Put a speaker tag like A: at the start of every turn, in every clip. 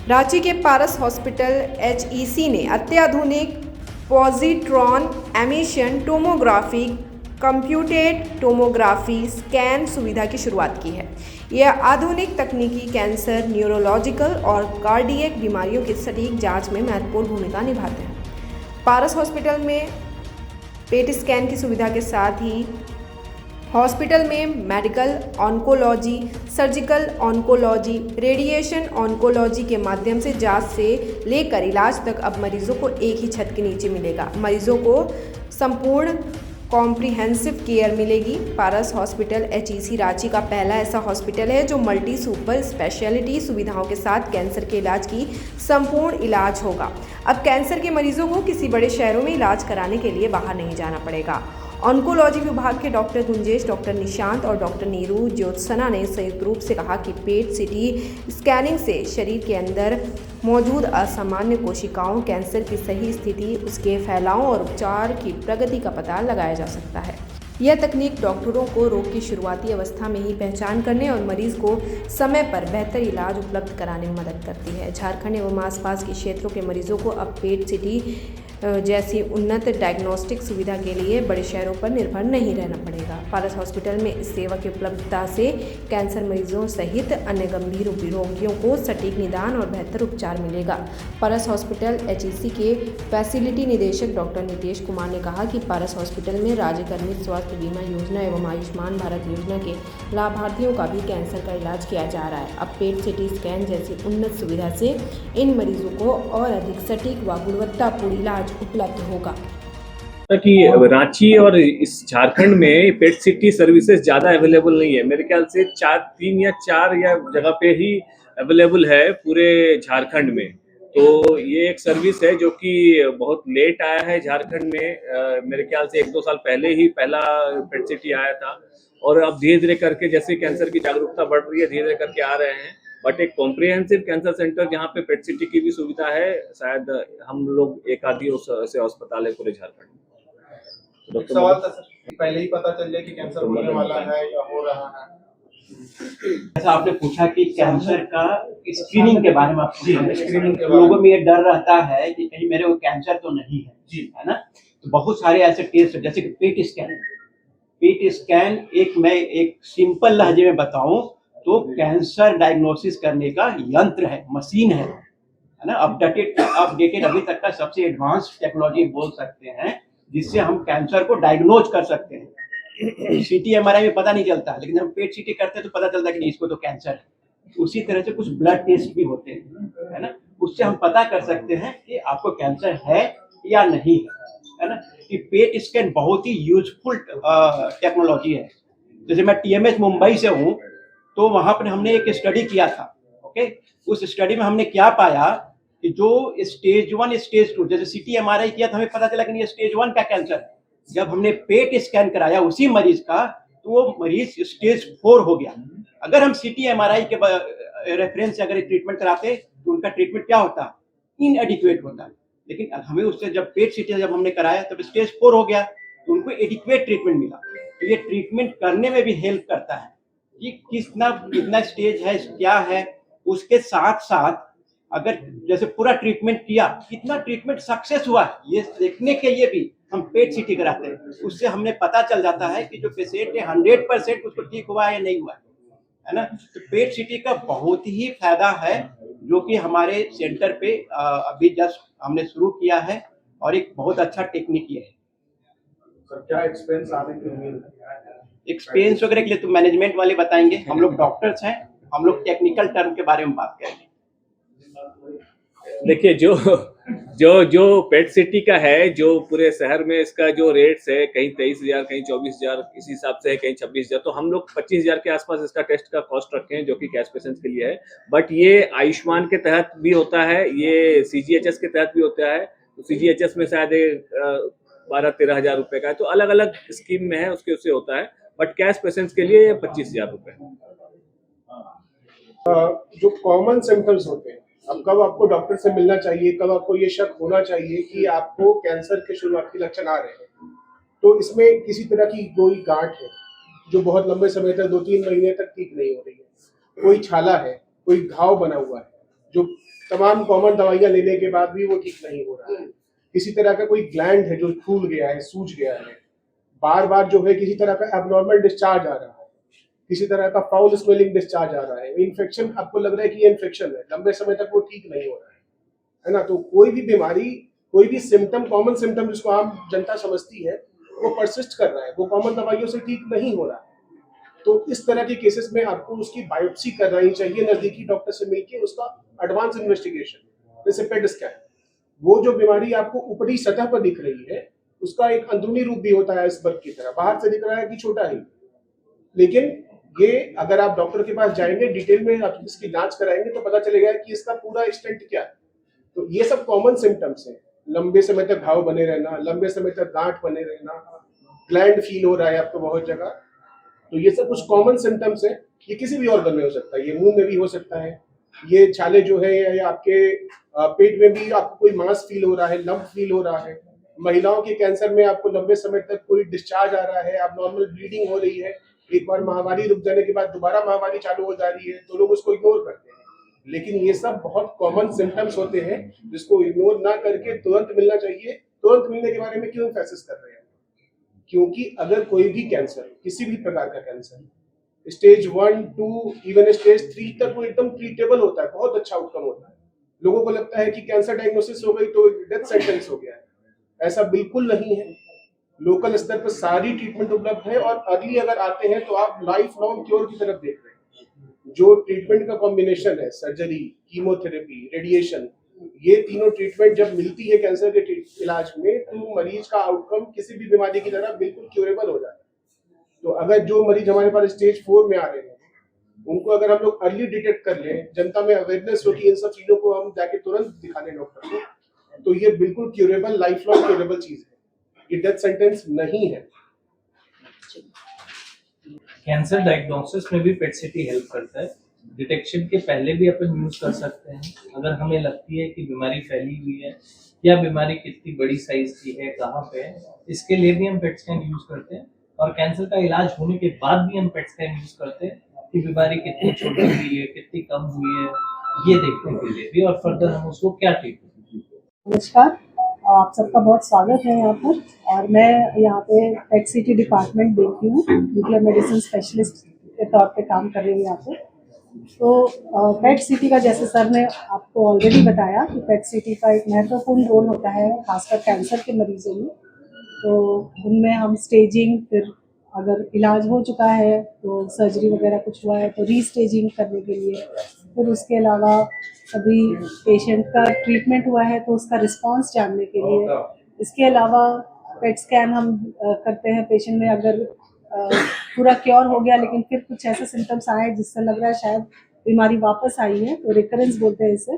A: रांची के पारस hospital HEC ने अत्याधुनिक positron emission tomography computed tomography scan सुविधा की शुरुआत की है। यह आधुनिक तकनीकी कैंसर, न्यूरोलॉजिकल और कार्डियक बीमारियों की सटीक जांच में महत्वपूर्ण भूमिका निभाते हैं। पारस हॉस्पिटल में पेट स्कैन की सुविधा के साथ ही हॉस्पिटल में medical oncology, surgical oncology, radiation oncology के माध्यम से जांच से लेकर इलाज तक अब मरीजों को एक ही छत के नीचे मिलेगा। मरीजों को संपूर्ण कॉम्प्रिहेंसिव केयर मिलेगी। पारस हॉस्पिटल एचईसी रांची का पहला ऐसा हॉस्पिटल है जो मल्टी सुपर स्पेशलिटी सुविधाओं के साथ कैंसर के इलाज की संपूर्ण इलाज होगा। अब कैंसर के मरीजों को किसी बड़े शहरों में इलाज कराने के लिए बाहर नहीं जाना पड़ेगा। ऑन्कोलॉजी विभाग के डॉक्टर गुंजेश, डॉक्टर निशांत और डॉक्टर नीरू ज्योत्सना ने संयुक्त रूप से कहा कि पेट सीटी स्कैनिंग से शरीर के अंदर मौजूद असामान्य कोशिकाओं, कैंसर की सही स्थिति, उसके फैलाव और उपचार की प्रगति का पता लगाया जा सकता है। यह तकनीक डॉक्टरों को रोग की शुरुआती अवस्था में ही पहचान करने और मरीज को समय पर बेहतर इलाज उपलब्ध कराने में मदद करती है। झारखंड एवं आसपास के क्षेत्रों के मरीजों को अब पेट सीटी जैसी उन्नत डायग्नोस्टिक सुविधा के लिए बड़े शहरों पर निर्भर नहीं रहना पड़ेगा। पारस हॉस्पिटल में इस सेवा की उपलब्धता से कैंसर मरीजों सहित अन्य गंभीर रोगियों को सटीक निदान और बेहतर उपचार मिलेगा। पारस हॉस्पिटल एचईसी के फैसिलिटी निदेशक डॉक्टर नितेश कुमार ने कहा कि पारस हॉस्पिटल में राज्य कर्मित स्वास्थ्य बीमा योजना एवं आयुष्मान भारत योजना के लाभार्थियों का भी कैंसर का इलाज किया जा रहा है। अब पेट सीटी स्कैन जैसी उन्नत सुविधा से इन मरीजों को और अधिक सटीक व गुणवत्तापूर्ण इलाज उपलब्ध होगा।
B: कि रांची और इस झारखंड में पेट सिटी सर्विसेज ज़्यादा अवेलेबल नहीं है। मेरे ख्याल से 3 या 4 या जगह पे ही अवेलेबल है पूरे झारखंड में। तो ये एक सर्विस है जो कि बहुत लेट आया है झारखंड में। मेरे ख्याल से 1-2 साल पहले ही पहला पेट सिटी आया था और अब धीरे धीरे करके जैसे कैंसर की जागरूकता बढ़ रही है, धीरे धीरे करके आ रहे हैं। बट एक कॉम्प्रिहेंसिव कैंसर सेंटर जहाँ पे पेट सिटी की भी सुविधा है, शायद हम लोग एक आधी ऐसे अस्पताल है पूरे झारखंड में।
C: एक सवाल था सर, पहले ही पता चल जाए कि कैंसर होने वाला है या हो रहा है।
D: ऐसा आपने पूछा कि कैंसर का स्क्रीनिंग के बारे में आप
C: स्क्रीनिंग के
D: लोगों में ये डर रहता है कि कहीं मेरे को कैंसर तो नहीं है जी, है ना। तो बहुत सारे ऐसे टेस्ट जैसे कि पेट स्कैन मैं एक सिंपल लहजे में बताऊं तो कैंसर डायग्नोसिस करने का यंत्र है, मशीन है ना। अपडेटेड अभी तक का सबसे एडवांस टेक्नोलॉजी बोल सकते हैं जिससे हम कैंसर को डायग्नोज कर सकते हैं। सीटी एमआरआई में पता नहीं चलता, लेकिन हम पेट सीटी करते हैं तो पता चलता है कि नहीं इसको तो कैंसर है। उसी तरह से कुछ ब्लड टेस्ट भी होते हैं, है ना। उससे हम पता कर सकते हैं कि आपको कैंसर है या नहीं है ना। कि पेट स्कैन बहुत ही यूजफुल टेक्नोलॉजी है। जैसे मैं टीएमएच मुंबई से हूँ, तो वहां पर हमने एक स्टडी किया था। ओके, उस स्टडी में हमने क्या पाया कि जो स्टेज 1 स्टेज 2 जैसे सीटी एमआरआई किया था, हमें पता चला कि ये स्टेज 1 का कैंसर है। जब हमने पेट स्कैन कराया उसी मरीज का, तो वो मरीज स्टेज 4 हो गया। अगर हम सीटी एमआरआई के रेफरेंस से अगर ट्रीटमेंट कराते तो उनका ट्रीटमेंट क्या होता, इनएडिक्वेट होता। लेकिन हमें उससे जब पेट सीटी जब हमने कराया तब स्टेज 4 हो गया, तो उनको एडिक्वेट ट्रीटमेंट मिला। तो ये ट्रीटमेंट करने में भी हेल्प करता है कि कितना स्टेज है, क्या है। उसके साथ साथ अगर जैसे पूरा ट्रीटमेंट किया, कितना ट्रीटमेंट सक्सेस हुआ, ये देखने के लिए भी हम पेट सीटी कराते हैं। उससे हमने पता चल जाता है कि जो पेशेंट है 100% उसको ठीक हुआ है या नहीं हुआ है ना। तो पेट सीटी का बहुत ही फायदा है जो कि हमारे सेंटर पे अभी जस्ट हमने शुरू किया है और एक बहुत अच्छा टेक्निक ये है।
C: सर, क्या एक्सपेंस आने की उम्मीद है?
D: एक्सपेंस वगैरह के लिए तो मैनेजमेंट वाले बताएंगे, हम लोग डॉक्टर्स हैं, हम लोग टेक्निकल टर्म के बारे में बात करेंगे।
B: देखिए, जो पेट सिटी का है, जो पूरे शहर में इसका जो रेट्स है, कहीं 23,000, कहीं 24,000 इस हिसाब से है, कहीं 26,000, तो हम लोग 25,000 के आसपास इसका टेस्ट का कॉस्ट रखे हैं जो कि कैश पेशेंट्स के लिए है। बट ये आयुष्मान के तहत भी होता है, ये सीजीएचएस के तहत भी होता है। तो सीजीएचएस में शायद 12-13 हजार रुपए का है, तो अलग अलग स्कीम में है, उससे होता है। बट कैश पेशेंट्स के लिए 25,000 रुपए।
C: जो कॉमन सिम्टम्स होते हैं, अब कब आपको डॉक्टर से मिलना चाहिए, कब आपको ये शक होना चाहिए कि आपको कैंसर के शुरुआती लक्षण आ रहे हैं, तो इसमें किसी तरह की कोई गांठ है जो बहुत लंबे समय तक 2-3 महीने तक ठीक नहीं हो रही है, कोई छाला है, कोई घाव बना हुआ है, जो तमाम कॉमन दवाइयाँ लेने के बाद भी वो ठीक नहीं हो रहा है। किसी तरह का कोई ग्लैंड है जो फूल गया है, सूज गया है, बार बार जो है किसी तरह का एबनॉर्मल डिस्चार्ज आ रहा है, किसी तरह का फाउल स्मेलिंग डिस्चार्ज आ रहा है, इन्फेक्शन आपको लग रहा है कि ये इन्फेक्शन है, लंबे समय तक वो ठीक नहीं हो रहा है ना। तो कोई भी बीमारी, कोई भी सिम्टम, कॉमन सिम्टम जिसको आम जनता समझती है, वो परसिस्ट कर रहा है, वो कॉमन दवाइयों से ठीक नहीं हो रहा है। तो इस तरह के केसेस में आपको उसकी बायोप्सी करानी चाहिए नजदीकी डॉक्टर से मिलकर, उसका एडवांस इन्वेस्टिगेशन, जैसे पेट स्कैन। वो जो बीमारी आपको ऊपरी सतह पर दिख रही है, उसका एक अंदरूनी रूप भी होता है आइसबर्ग की तरह, बाहर से दिख रहा है कि छोटा ही, लेकिन ये अगर आप डॉक्टर के पास जाएंगे, डिटेल में आप इसकी जांच कराएंगे तो पता चलेगा कि इसका पूरा एक्सटेंट क्या है। तो ये सब कॉमन सिम्टम्स हैं, लंबे समय तक घाव बने रहना, लंबे समय तक गांठ बने रहना, ग्लैंड फील हो रहा है आपको बहुत जगह, तो ये सब कुछ कॉमन सिम्टम्स हैं। ये किसी भी ऑर्गन में हो सकता है, ये मुंह में भी हो सकता है, ये छाले जो है, या आपके पेट में भी आपको कोई मांस फील हो रहा है, लंप फील हो रहा है। महिलाओं के कैंसर में आपको लंबे समय तक कोई डिस्चार्ज आ रहा है, एबनॉर्मल ब्लीडिंग हो रही है, एक बार महामारी रुक जाने के बाद दोबारा महामारी चालू हो जा रही है, तो लोग उसको इग्नोर करते हैं। लेकिन ये सब बहुत कॉमन सिम्टम्स होते हैं जिसको इग्नोर ना करके तुरंत मिलना चाहिए। तुरंत मिलने के बारे में क्यों एम्फेसिस कर रहे हैं? क्योंकि अगर कोई भी कैंसर, किसी भी प्रकार का कैंसर, स्टेज 1, 2, इवन स्टेज 3 तक वो एकदम ट्रीटेबल होता है, बहुत अच्छा आउटकम होता है। लोगों को लगता है कि कैंसर डायग्नोसिस हो गई तो डेथ सेंटेंस हो गया है, ऐसा बिल्कुल नहीं है। लोकल स्तर पर सारी ट्रीटमेंट उपलब्ध है, और अर्ली अगर आते हैं तो आप लाइफ लॉन्ग क्योर की तरफ देख रहे हैं। जो ट्रीटमेंट का कॉम्बिनेशन है, सर्जरी, कीमोथेरेपी, रेडिएशन, ये तीनों ट्रीटमेंट जब मिलती है कैंसर के इलाज में, तो मरीज का आउटकम किसी भी बीमारी की तरह बिल्कुल क्यूरेबल हो जाता है। तो अगर जो मरीज हमारे पास स्टेज 4 में आ रहे हैं, उनको अगर हम लोग अर्ली डिटेक्ट कर लें, जनता में अवेयरनेस हो कि इन सब चीजों को हम जाके तुरंत दिखा लें डॉक्टर को, तो ये बिल्कुल क्यूरेबल, लाइफ लॉन्ग क्यूरेबल चीज है, ये डेथ सेंटेंस नहीं है।
E: कैंसर डायग्नोसिस में भी पेट सिटी हेल्प करता है। डिटेक्शन के पहले भी अपन यूज कर सकते हैं। अगर हमें लगती है कि बीमारी फैली हुई है या बीमारी कितनी बड़ी साइज की है, कहाँ पे है, इसके लिए भी हम पेट स्कैन यूज करते हैं। और कैंसर का इलाज होने के बाद भी हम पेट स्कैन यूज करते हैं कि बीमारी कितनी छोटी हुई है, कितनी कम हुई है, ये देखने के लिए भी, और फर्दर हम उसको क्या ट्रीटमेंट।
F: नमस्कार, आप सबका बहुत स्वागत है यहाँ पर। और मैं यहाँ पे पेट सिटी डिपार्टमेंट देखती हूँ, न्यूक्लियर मेडिसिन स्पेशलिस्ट के तौर पे काम कर रही हूँ यहाँ पे। तो पेट सिटी का, जैसे सर ने आपको ऑलरेडी बताया, कि पेट सिटी का एक महत्वपूर्ण रोल होता है खासकर कैंसर के मरीजों में। तो उनमें हम स्टेजिंग, फिर अगर इलाज हो चुका है तो सर्जरी वगैरह कुछ हुआ है तो रीस्टेजिंग करने के लिए, फिर उसके अलावा अभी पेशेंट का ट्रीटमेंट हुआ है तो उसका रिस्पांस जानने के लिए, इसके अलावा पेट स्कैन हम करते हैं पेशेंट में, अगर पूरा क्योर हो गया लेकिन फिर कुछ ऐसे सिम्टम्स आए जिससे लग रहा है शायद बीमारी वापस आई है, तो रिकरेंस बोलते हैं इसे,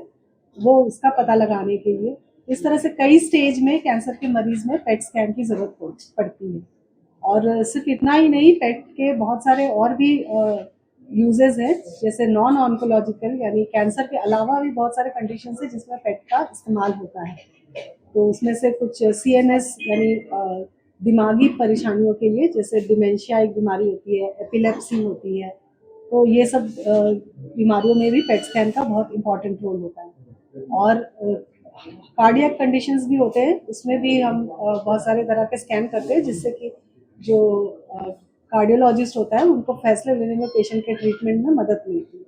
F: वो उसका पता लगाने के लिए। इस तरह से कई स्टेज में कैंसर के मरीज में पेट स्कैन की ज़रूरत पड़ती है। और सिर्फ इतना ही नहीं, पेट के बहुत सारे और भी यूजेस है, जैसे नॉन ऑन्कोलॉजिकल, यानी कैंसर के अलावा भी बहुत सारे कंडीशन है जिसमें पेट का इस्तेमाल होता है। तो उसमें से कुछ CNS यानी दिमागी परेशानियों के लिए, जैसे डिमेंशिया एक बीमारी होती है, एपिलेप्सी होती है, तो ये सब बीमारियों में भी पेट स्कैन का बहुत इम्पोर्टेंट रोल होता है। और कार्डियक कंडीशंस भी होते हैं, उसमें भी हम बहुत सारे तरह के स्कैन करते हैं, जिससे कि जो कार्डियोलॉजिस्ट होता है उनको फैसले लेने में, पेशेंट के ट्रीटमेंट में मदद मिलती है।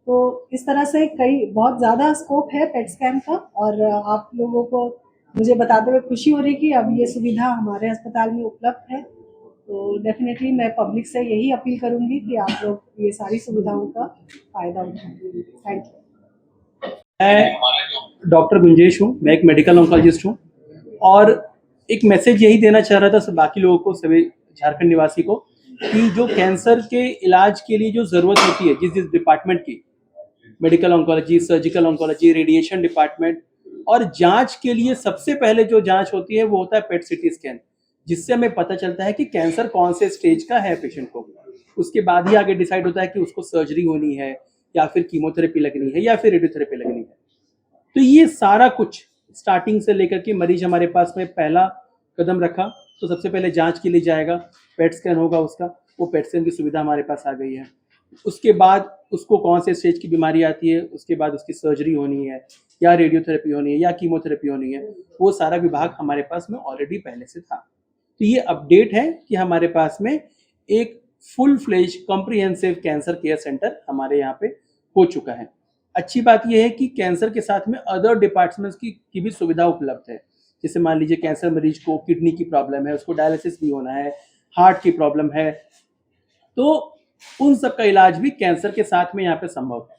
F: तो इस तरह से बहुत ज़्यादा स्कोप है पेट स्कैन का। और आप लोगों को मुझे बताते हुए खुशी हो रही कि अब ये सुविधा हमारे अस्पताल में उपलब्ध है। तो डेफिनेटली मैं पब्लिक से यही अपील करूँगी कि आप लोग ये सारी सुविधाओं का फ़ायदा उठाएं। Thank you.
G: मैं डॉक्टर गुंजेश हूँ, मैं एक मेडिकल ऑन्कोलॉजिस्ट हूँ, और एक मैसेज यही देना चाह रहा था सब बाकी लोगों को, सभी झारखंड निवासी को, कि जो कैंसर के इलाज के लिए जो ज़रूरत होती है जिस जिस डिपार्टमेंट की, medical oncology, surgical oncology, radiation department, और जांच के लिए सबसे पहले जो जांच होती है वो होता है पेट सिटी स्कैन, जिससे हमें पता चलता है कि कैंसर कौन से स्टेज का है पेशेंट को। उसके बाद ही आगे डिसाइड होता है कि उसको सर्जरी होनी है, या फिर कीमोथेरेपी लगनी है, या फिर रेडियोथेरेपी लगनी है। तो ये सारा कुछ स्टार्टिंग से लेकर के मरीज हमारे पास में पहला कदम रखा तो सबसे पहले जांच के लिए जाएगा, पेट स्कैन होगा उसका, वो पेट स्कैन की सुविधा हमारे पास आ गई है। उसके बाद उसको कौन से स्टेज की बीमारी आती है, उसके बाद उसकी सर्जरी होनी है या रेडियोथेरेपी होनी है या कीमोथेरेपी होनी है, वो सारा विभाग हमारे पास में ऑलरेडी पहले से था। तो ये अपडेट है कि हमारे पास में एक full fledge comprehensive cancer care centre हमारे यहाँ पे हो चुका है। अच्छी बात यह है कि कैंसर के साथ में अदर डिपार्टमेंट्स की भी सुविधा उपलब्ध है। जैसे मान लीजिए कैंसर मरीज को किडनी की प्रॉब्लम है, उसको डायलिसिस भी होना है, हार्ट की प्रॉब्लम है, तो उन सब का इलाज भी कैंसर के साथ में यहाँ पे संभव है।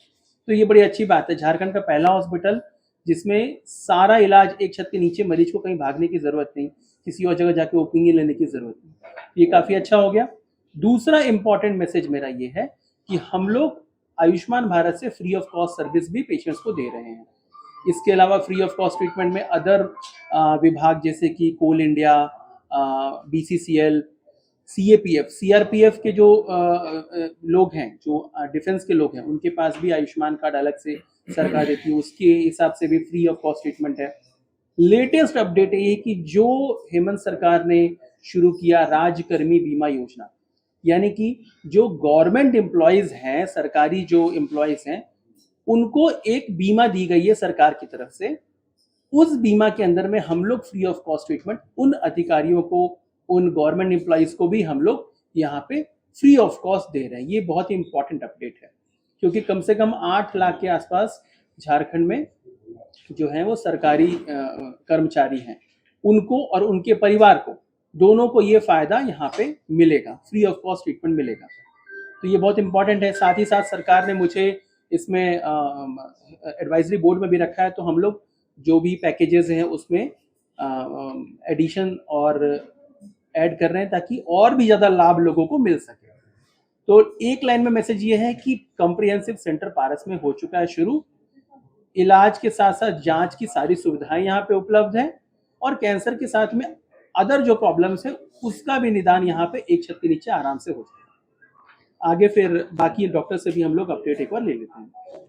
G: तो ये बड़ी अच्छी बात है। झारखंड का पहला हॉस्पिटल जिसमें सारा इलाज एक छत के नीचे, मरीज को कहीं भागने की जरूरत नहीं, किसी और जगह जाके ओपीडी लेने की जरूरत नहीं। ये काफी अच्छा हो गया। दूसरा इंपॉर्टेंट मैसेज मेरा ये है कि हम लोग आयुष्मान भारत से फ्री ऑफ कॉस्ट सर्विस भी पेशेंट्स को दे रहे हैं। इसके अलावा फ्री ऑफ कॉस्ट ट्रीटमेंट में अदर विभाग जैसे कि कोल इंडिया, BCCL, CAPF, CRPF के जो लोग हैं, जो डिफेंस के लोग हैं, उनके पास भी आयुष्मान कार्ड अलग से सरकार देती है, उसके हिसाब से भी फ्री ऑफ कॉस्ट ट्रीटमेंट है। लेटेस्ट अपडेट ये कि जो हेमंत सरकार ने शुरू किया राजकर्मी बीमा योजना, यानी कि जो गवर्नमेंट एम्प्लॉयज हैं, सरकारी जो एम्प्लॉयज हैं, उनको एक बीमा दी गई है सरकार की तरफ से। उस बीमा के अंदर में हम लोग फ्री ऑफ कॉस्ट ट्रीटमेंट उन अधिकारियों को, उन गवर्नमेंट एम्प्लॉयज को भी हम लोग यहाँ पे फ्री ऑफ कॉस्ट दे रहे हैं। ये बहुत ही इंपॉर्टेंट अपडेट है, क्योंकि कम से कम 8 लाख के आसपास झारखंड में जो है वो सरकारी कर्मचारी हैं, उनको और उनके परिवार को, दोनों को ये फायदा यहाँ पे मिलेगा, फ्री ऑफ कॉस्ट ट्रीटमेंट मिलेगा। तो ये बहुत इंपॉर्टेंट है। साथ ही साथ सरकार ने मुझे इसमें एडवाइजरी बोर्ड में भी रखा है, तो हम लोग जो भी पैकेजेस हैं उसमें एडिशन और ऐड कर रहे हैं ताकि और भी ज़्यादा लाभ लोगों को मिल सके। तो एक लाइन में मैसेज ये है कि कॉम्प्रिहेंसिव सेंटर पारस में हो चुका है शुरू। इलाज के साथ साथ जांच की सारी सुविधाएं यहाँ पे उपलब्ध हैं, और कैंसर के साथ में अदर जो प्रॉब्लम्स है उसका भी निदान यहाँ पे एक छत के नीचे आराम से हो जाएगा। आगे फिर बाकी डॉक्टर से भी हम लोग अपडेट एक बार ले लेते हैं।